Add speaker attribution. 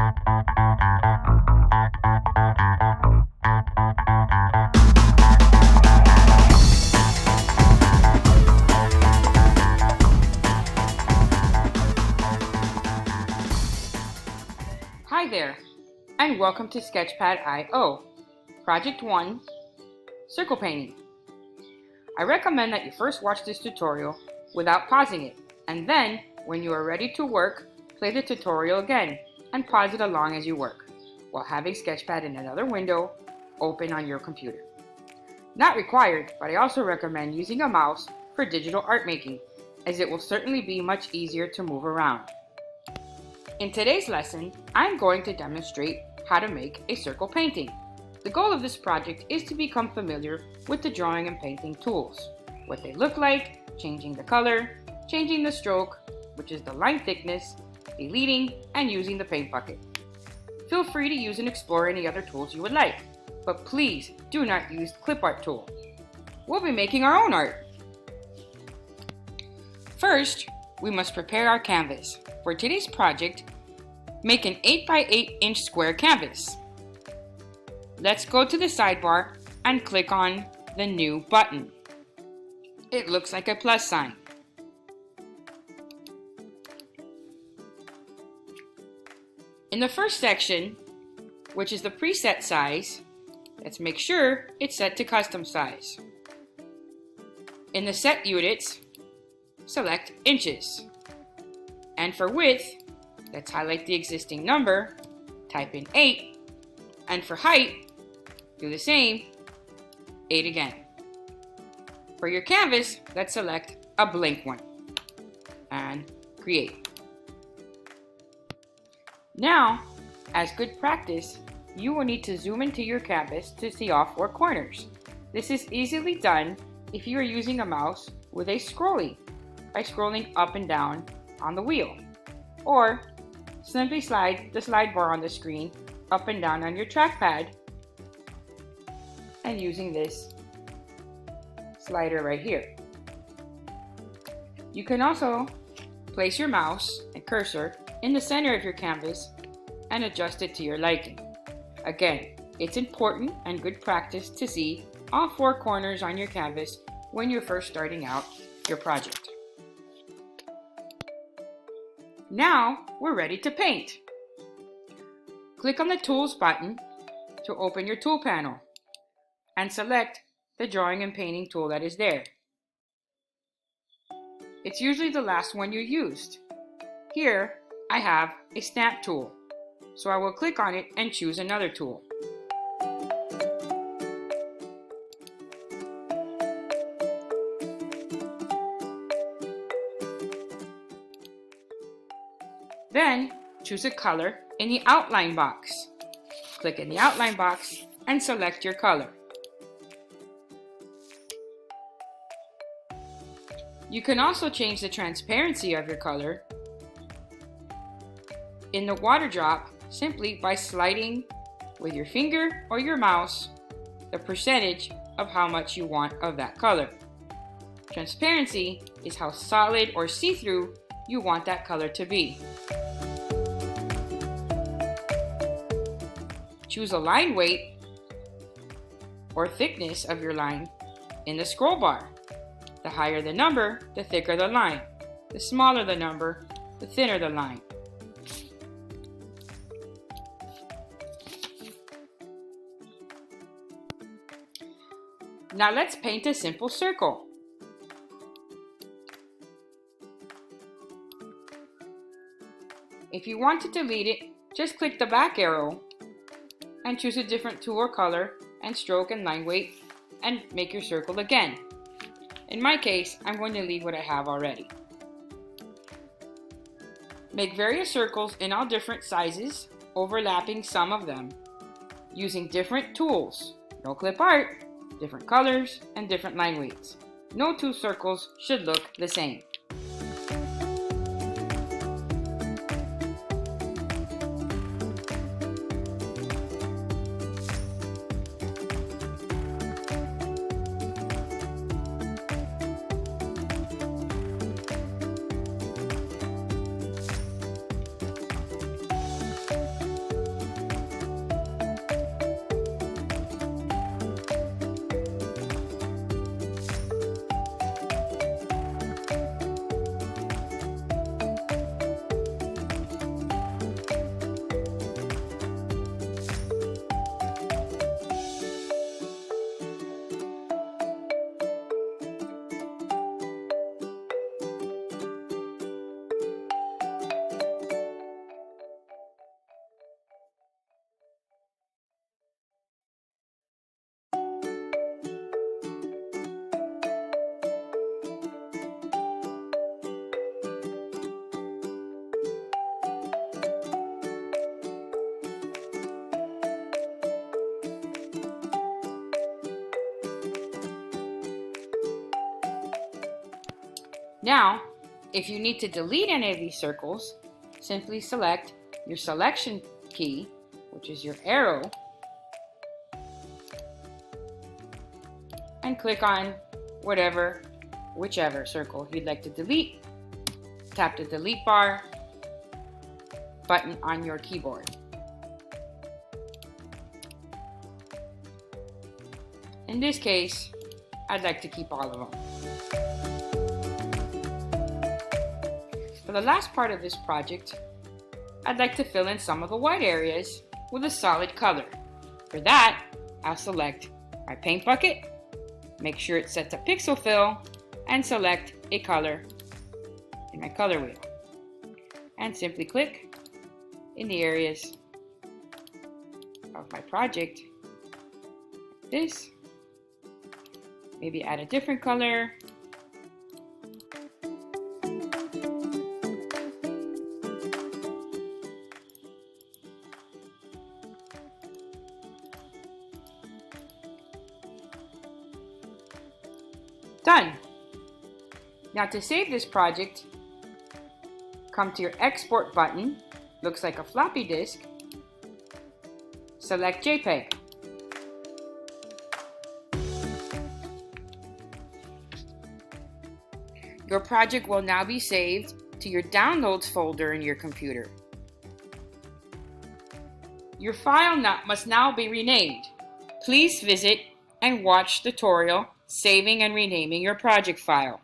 Speaker 1: Hi there, and welcome to Sketchpad I/O, Project 1, Circle Painting. I recommend that you first watch this tutorial without pausing it, and then, when you are ready to work, play the tutorial again and pause it along as you work, while having Sketchpad in another window open on your computer. Not required, but I also recommend using a mouse for digital art making, as it will certainly be much easier to move around. In today's lesson, I'm going to demonstrate how to make a circle painting. The goal of this project is to become familiar with the drawing and painting tools, what they look like, changing the color, changing the stroke, which is the line thickness, deleting, and using the paint bucket. Feel free to use and explore any other tools you would like, but please do not use the clip art tool. We'll be making our own art. First, we must prepare our canvas. For today's project, make an 8 by 8 inch square canvas. Let's go to the sidebar and click on the New button. It looks like a plus sign. In the first section, which is the preset size, let's make sure it's set to custom size. In the set units, select inches. And for width, let's highlight the existing number, type in 8, and for height, do the same, 8 again. For your canvas, let's select a blank one, and create. Now, as good practice, you will need to zoom into your canvas to see all 4 corners. This is easily done if you are using a mouse with a scrolly, by scrolling up and down on the wheel, or simply slide the slide bar on the screen up and down on your trackpad and using this slider right here. You can also place your mouse and cursor in the center of your canvas and adjust it to your liking. Again, it's important and good practice to see all 4 corners on your canvas when you're first starting out your project. Now we're ready to paint. Click on the Tools button to open your tool panel and select the drawing and painting tool that is there. It's usually the last one you used. Here I have a stamp tool, so I will click on it and choose another tool. Then, choose a color in the outline box. Click in the outline box and select your color. You can also change the transparency of your color in the water drop simply by sliding with your finger or your mouse the percentage of how much you want of that color. Transparency is how solid or see-through you want that color to be. Choose a line weight or thickness of your line in the scroll bar. The higher the number, the thicker the line. The smaller the number, the thinner the line. Now let's paint a simple circle. If you want to delete it, just click the back arrow and choose a different tool or color and stroke and line weight and make your circle again. In my case, I'm going to leave what I have already. Make various circles in all different sizes, overlapping some of them, using different tools. No clip art, different colors, and different line weights. No 2 circles should look the same. Now, if you need to delete any of these circles, simply select your selection key, which is your arrow, and click on whichever circle you'd like to delete. Tap the delete bar button on your keyboard. In this case, I'd like to keep all of them. For the last part of this project, I'd like to fill in some of the white areas with a solid color. For that, I'll select my paint bucket, make sure it's set to pixel fill, and select a color in my color wheel. And simply click in the areas of my project, like this. Maybe add a different color. Done. Now to save this project, come to your export button, looks like a floppy disk, select JPEG. Your project will now be saved to your Downloads folder in your computer. Your file must now be renamed. Please visit and watch tutorial saving and renaming your project file.